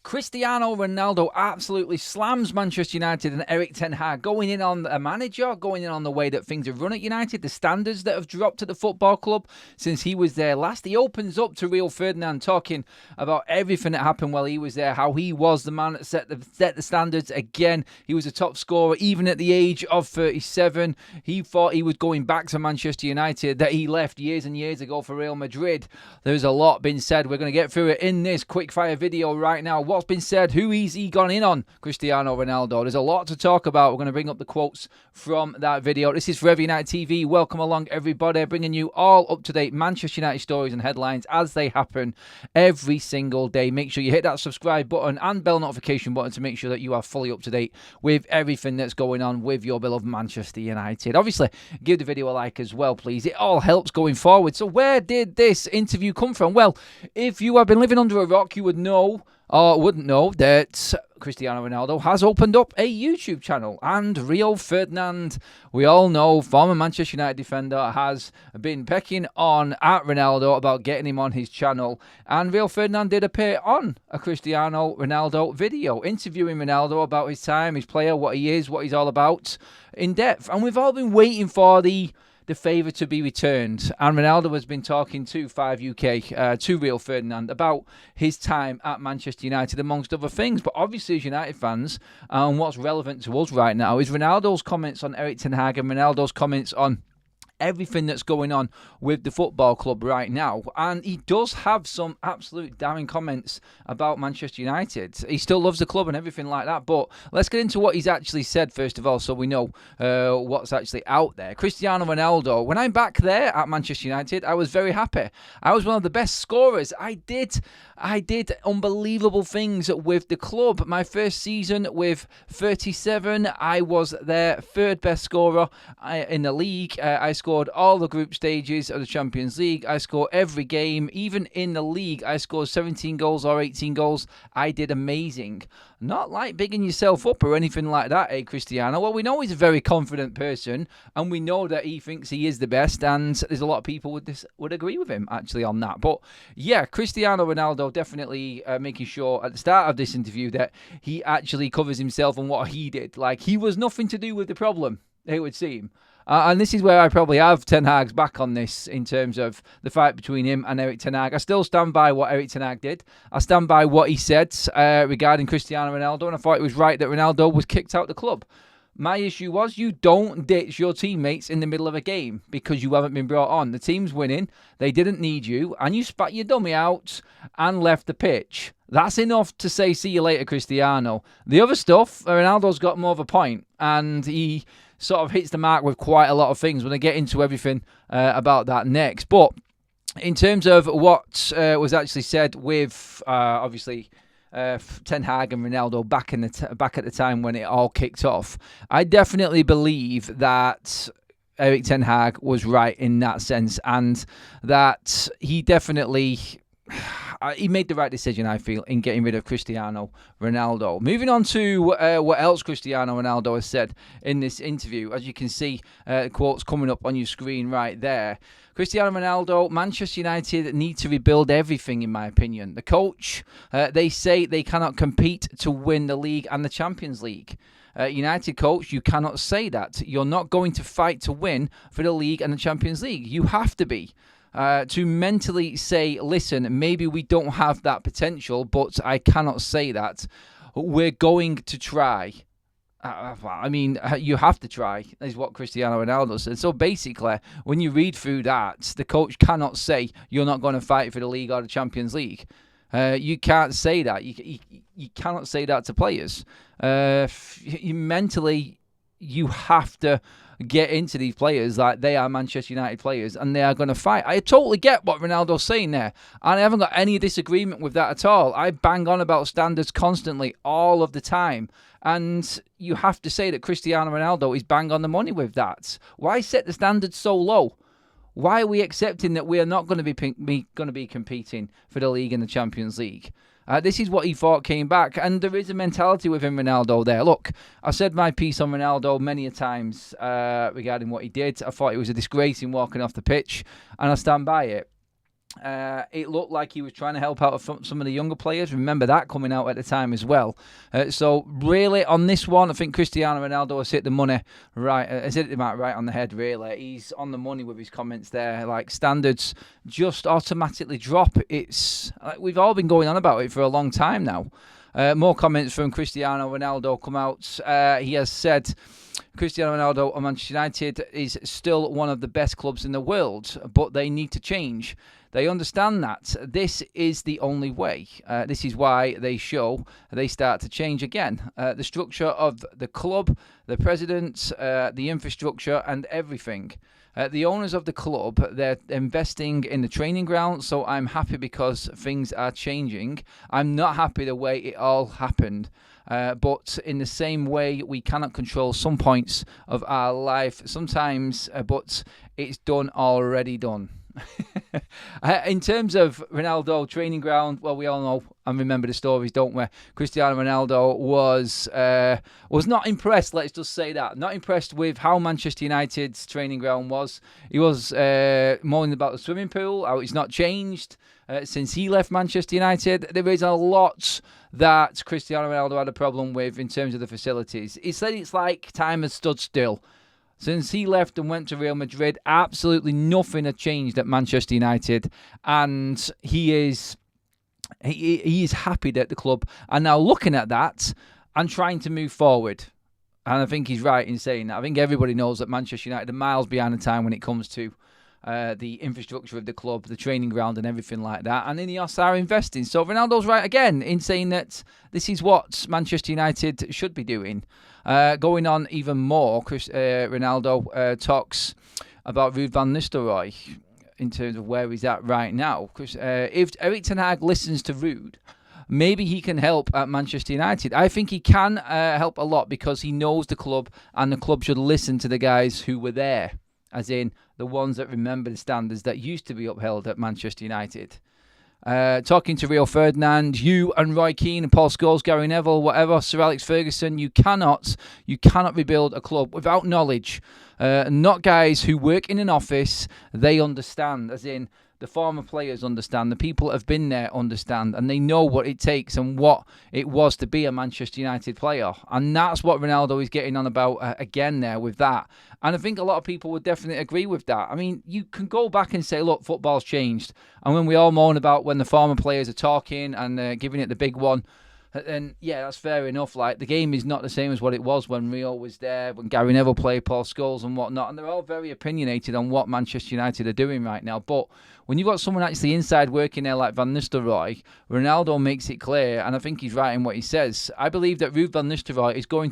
Cristiano Ronaldo absolutely slams Manchester United and Erik Ten Hag, going in on a manager, going in on the way that things have run at United, the standards that have dropped at the football club since he was there last. He opens up to Rio Ferdinand, talking about everything that happened while he was there, how he was the man that set the standards again. He was a top scorer even at the age of 37. He thought he was going back to Manchester United, that he left years and years ago for Real Madrid. There's a lot been said. We're going to get through it in this quick-fire video right now. What's been said, who he gone in on Cristiano Ronaldo. There's a lot to talk about. We're going to bring up the quotes from that video. This is Forever United TV. Welcome along, everybody, bringing you all up-to-date Manchester United stories and headlines as they happen every single day. Make sure you hit that subscribe button and bell notification button to make sure that you are fully up-to-date with everything that's going on with your beloved Manchester United. Obviously, give the video a like as well, please. It all helps going forward. So where did this interview come from? Well, if you have been living under a rock, you would know or wouldn't know that Cristiano Ronaldo has opened up a YouTube channel, and Rio Ferdinand, we all know, former Manchester United defender, has been pecking on at Ronaldo about getting him on his channel, and Rio Ferdinand did appear on a Cristiano Ronaldo video, interviewing Ronaldo about his time, his player, what he is, what he's all about, in depth, and we've all been waiting for the favour to be returned. And Ronaldo has been talking to 5UK, to Rio Ferdinand, about his time at Manchester United, amongst other things. But obviously, as United fans, what's relevant to us right now is Ronaldo's comments on Erik Ten Hag and Ronaldo's comments on everything that's going on with the football club right now. And he does have some absolute damning comments about Manchester United. He still loves the club and everything like that, but let's get into what he's actually said first of all, so we know what's actually out there. Cristiano Ronaldo, when I'm back there at Manchester United, I was very happy. I was one of the best scorers. I did unbelievable things with the club. My first season with 37, I was their third best scorer in the league. I scored all the group stages of the Champions League. I scored every game. Even in the league, I scored 17 goals or 18 goals. I did amazing. Not like bigging yourself up or anything like that, Cristiano? Well, we know he's a very confident person, and we know that he thinks he is the best, and there's a lot of people would agree with him, actually, on that. But, yeah, Cristiano Ronaldo definitely making sure at the start of this interview that he actually covers himself on what he did. Like, he was nothing to do with the problem, it would seem. And this is where I probably have Ten Hag's back on this in terms of the fight between him and Erik Ten Hag. I still stand by what Erik Ten Hag did. I stand by what he said regarding Cristiano Ronaldo, and I thought it was right that Ronaldo was kicked out of the club. My issue was you don't ditch your teammates in the middle of a game because you haven't been brought on. The team's winning, they didn't need you, and you spat your dummy out and left the pitch. That's enough to say, see you later, Cristiano. The other stuff, Ronaldo's got more of a point, and he sort of hits the mark with quite a lot of things. We're going to get into everything about that next. But in terms of what was actually said with, obviously, Ten Hag and Ronaldo back at the time when it all kicked off, I definitely believe that Erik Ten Hag was right in that sense, and that he definitely he made the right decision, I feel, in getting rid of Cristiano Ronaldo. Moving on to what else Cristiano Ronaldo has said in this interview. As you can see, quotes coming up on your screen right there. Cristiano Ronaldo, Manchester United need to rebuild everything, in my opinion. The coach, they say they cannot compete to win the league and the Champions League. United coach, you cannot say that. You're not going to fight to win for the league and the Champions League. You have to be. To mentally say, listen, maybe we don't have that potential, but I cannot say that. We're going to try. I mean, you have to try, is what Cristiano Ronaldo said. So basically, when you read through that, the coach cannot say you're not going to fight for the league or the Champions League. You can't say that. You cannot say that to players. Mentally, you have to get into these players like they are Manchester United players and they are going to fight. I totally get what Ronaldo's saying there, and I haven't got any disagreement with that at all. I bang on about standards constantly, all of the time, and you have to say that Cristiano Ronaldo is bang on the money with that. Why set the standards so low? Why are we accepting that we are not going to be competing for the league and the Champions League? This is what he thought came back, and there is a mentality within Ronaldo there. Look, I said my piece on Ronaldo many a times regarding what he did. I thought it was a disgrace in walking off the pitch, and I stand by it. It looked like he was trying to help out some of the younger players. Remember that coming out at the time as well. So really, on this one, I think Cristiano Ronaldo has hit the money right. Has hit it right on the head. Really, he's on the money with his comments there. Like, standards just automatically drop. It's like, we've all been going on about it for a long time now. More comments from Cristiano Ronaldo come out. He has said, Cristiano Ronaldo of Manchester United is still one of the best clubs in the world, but they need to change. They understand that this is the only way. This is why they start to change again. The structure of the club, the president, the infrastructure, and everything. The owners of the club, they're investing in the training ground, so I'm happy because things are changing. I'm not happy the way it all happened. But in the same way, we cannot control some points of our life sometimes, but it's already done. In terms of Ronaldo training ground, well, we all know and remember the stories, don't we? Cristiano Ronaldo was not impressed, let's just say that. Not impressed with how Manchester United's training ground was. He was moaning about the swimming pool, how it's not changed since he left Manchester United. There is a lot that Cristiano Ronaldo had a problem with in terms of the facilities. He said it's like time has stood still. Since he left and went to Real Madrid, absolutely nothing had changed at Manchester United, and he is happy that the club are now looking at that and trying to move forward. And I think he's right in saying that. I think everybody knows that Manchester United are miles behind the time when it comes to the infrastructure of the club, the training ground and everything like that. And Ineos are investing. So Ronaldo's right again in saying that this is what Manchester United should be doing. Going on even more, Ronaldo talks about Ruud van Nistelrooy in terms of where he's at right now. If Erik Ten Hag listens to Ruud, maybe he can help at Manchester United. I think he can help a lot because he knows the club, and the club should listen to the guys who were there, as in the ones that remember the standards that used to be upheld at Manchester United. Talking to Rio Ferdinand, you and Roy Keane and Paul Scholes, Gary Neville, whatever, Sir Alex Ferguson, you cannot rebuild a club without knowledge. Not guys who work in an office. They understand, as in the former players understand, the people that have been there understand, and they know what it takes and what it was to be a Manchester United player. And that's what Ronaldo is getting on about again there with that. And I think a lot of people would definitely agree with that. I mean, you can go back and say, look, football's changed. And when we all moan about when the former players are talking and giving it the big one, and yeah, that's fair enough. Like, the game is not the same as what it was when Rio was there, when Gary Neville played, Paul Scholes and whatnot. And they're all very opinionated on what Manchester United are doing right now. But when you've got someone actually inside working there like Van Nistelrooy, Ronaldo makes it clear, and I think he's right in what he says. I believe that Ruud van Nistelrooy is going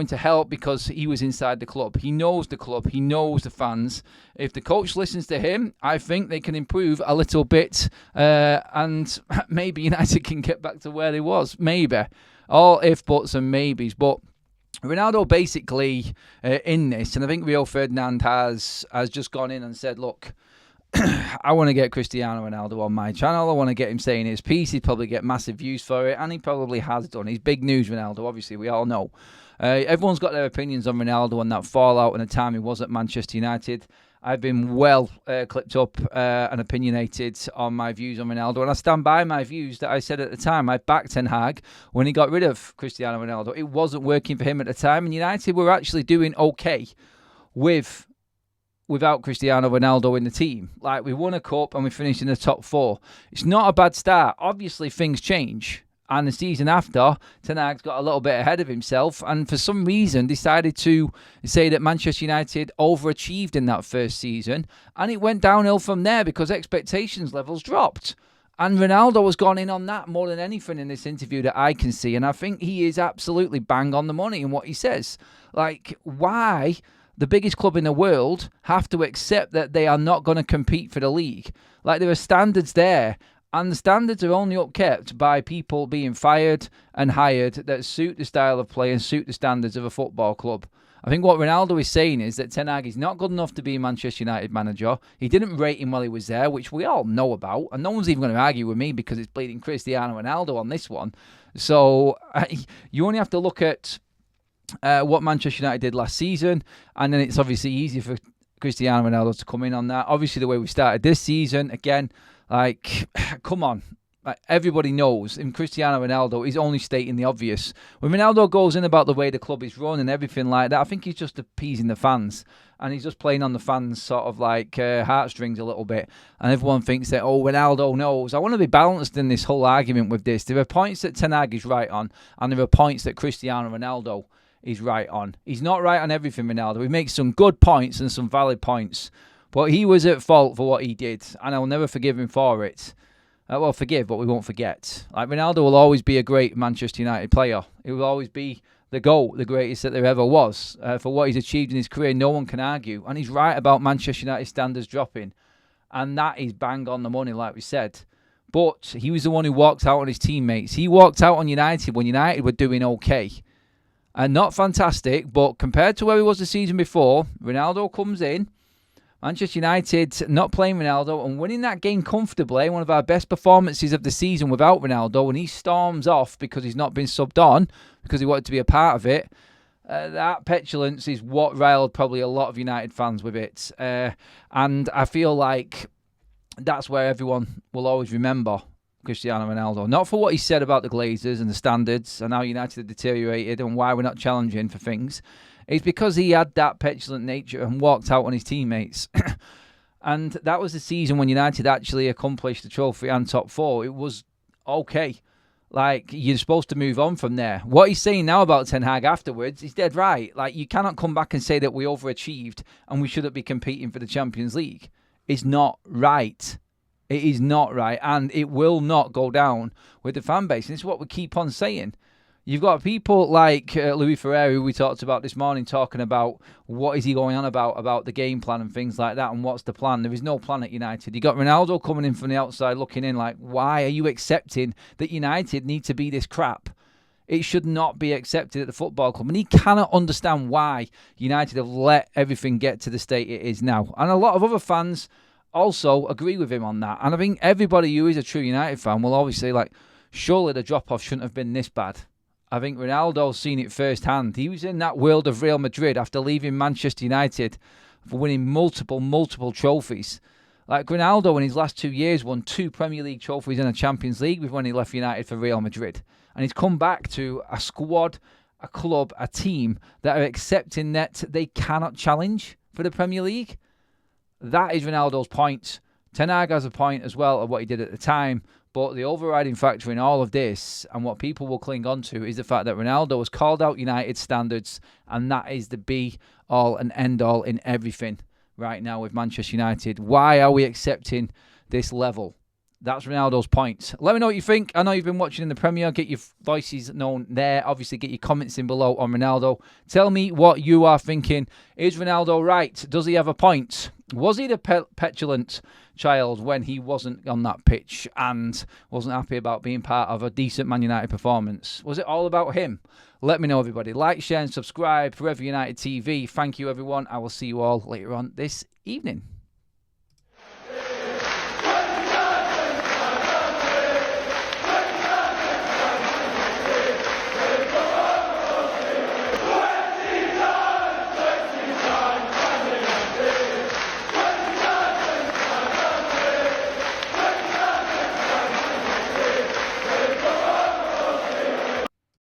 to help because he was inside the club. He knows the club. He knows the fans. If the coach listens to him, I think they can improve a little bit, and maybe United can get back to where they was. Maybe. All if, buts and maybes. But Ronaldo basically in this, and I think Rio Ferdinand has just gone in and said, look, I want to get Cristiano Ronaldo on my channel. I want to get him saying his piece. He'd probably get massive views for it, and he probably has done. He's big news, Ronaldo, obviously, we all know. Everyone's got their opinions on Ronaldo and that fallout and the time he was at Manchester United. I've been well clipped up and opinionated on my views on Ronaldo, and I stand by my views that I said at the time. I backed Ten Hag when he got rid of Cristiano Ronaldo. It wasn't working for him at the time, and United were actually doing okay without Cristiano Ronaldo in the team. Like, we won a cup and we finished in the top 4. It's not a bad start. Obviously, things change. And the season after, Ten Hag's got a little bit ahead of himself and for some reason decided to say that Manchester United overachieved in that first season. And it went downhill from there because expectations levels dropped. And Ronaldo has gone in on that more than anything in this interview that I can see. And I think he is absolutely bang on the money in what he says. Like, why the biggest club in the world have to accept that they are not going to compete for the league? Like, there are standards there. And the standards are only upkept by people being fired and hired that suit the style of play and suit the standards of a football club. I think what Ronaldo is saying is that Ten Hag is not good enough to be a Manchester United manager. He didn't rate him while he was there, which we all know about. And no one's even going to argue with me because it's bleeding Cristiano Ronaldo on this one. So you only have to look at what Manchester United did last season. And then it's obviously easier for Cristiano Ronaldo to come in on that. Obviously, the way we started this season, again, like, come on. Like, everybody knows, in Cristiano Ronaldo, he's only stating the obvious. When Ronaldo goes in about the way the club is run and everything like that, I think he's just appeasing the fans. And he's just playing on the fans' sort of like heartstrings a little bit. And everyone thinks that, oh, Ronaldo knows. I want to be balanced in this whole argument with this. There are points that Ten Hag is right on, and there are points that Cristiano Ronaldo is right on. He's not right on everything, Ronaldo. He makes some good points and some valid points. But he was at fault for what he did, and I'll never forgive him for it. Well, forgive, but we won't forget. Like, Ronaldo will always be a great Manchester United player. He will always be the GOAT, the greatest that there ever was. For what he's achieved in his career, no one can argue. And he's right about Manchester United standards dropping. And that is bang on the money, like we said. But he was the one who walked out on his teammates. He walked out on United when United were doing okay. And not fantastic, but compared to where he was the season before, Ronaldo comes in. Manchester United not playing Ronaldo and winning that game comfortably, one of our best performances of the season without Ronaldo, and he storms off because he's not been subbed on, because he wanted to be a part of it. That petulance is what riled probably a lot of United fans with it. And I feel like that's where everyone will always remember Cristiano Ronaldo. Not for what he said about the Glazers and the standards and how United had deteriorated and why we're not challenging for things. It's because he had that petulant nature and walked out on his teammates. And that was the season when United actually accomplished the trophy and top four. It was okay. Like, you're supposed to move on from there. What he's saying now about Ten Hag afterwards, he's dead right. Like, you cannot come back and say that we overachieved and we shouldn't be competing for the Champions League. It's not right. It is not right. And it will not go down with the fan base. And this is what we keep on saying. You've got people like Louis Ferrer, who we talked about this morning, talking about what is he going on about the game plan and things like that, and what's the plan. There is no plan at United. You got Ronaldo coming in from the outside looking in like, why are you accepting that United need to be this crap? It should not be accepted at the football club. And he cannot understand why United have let everything get to the state it is now. And a lot of other fans also agree with him on that. And I think everybody who is a true United fan will always say, like, surely the drop-off shouldn't have been this bad. I think Ronaldo's seen it firsthand. He was in that world of Real Madrid after leaving Manchester United for winning multiple trophies. Like, Ronaldo in his last 2 years won 2 Premier League trophies and a Champions League when he left United for Real Madrid. And he's come back to a squad, a club, a team that are accepting that they cannot challenge for the Premier League. That is Ronaldo's point. Ten Hag has a point as well of what he did at the time. But the overriding factor in all of this, and what people will cling on to, is the fact that Ronaldo has called out United standards, and that is the be-all and end-all in everything right now with Manchester United. Why are we accepting this level? That's Ronaldo's point. Let me know what you think. I know you've been watching in the Premier. Get your voices known there. Obviously, get your comments in below on Ronaldo. Tell me what you are thinking. Is Ronaldo right? Does he have a point? Was he the petulant child when he wasn't on that pitch and wasn't happy about being part of a decent Man United performance? Was it all about him? Let me know, everybody. Like, share, and subscribe. Forever United TV. Thank you, everyone. I will see you all later on this evening.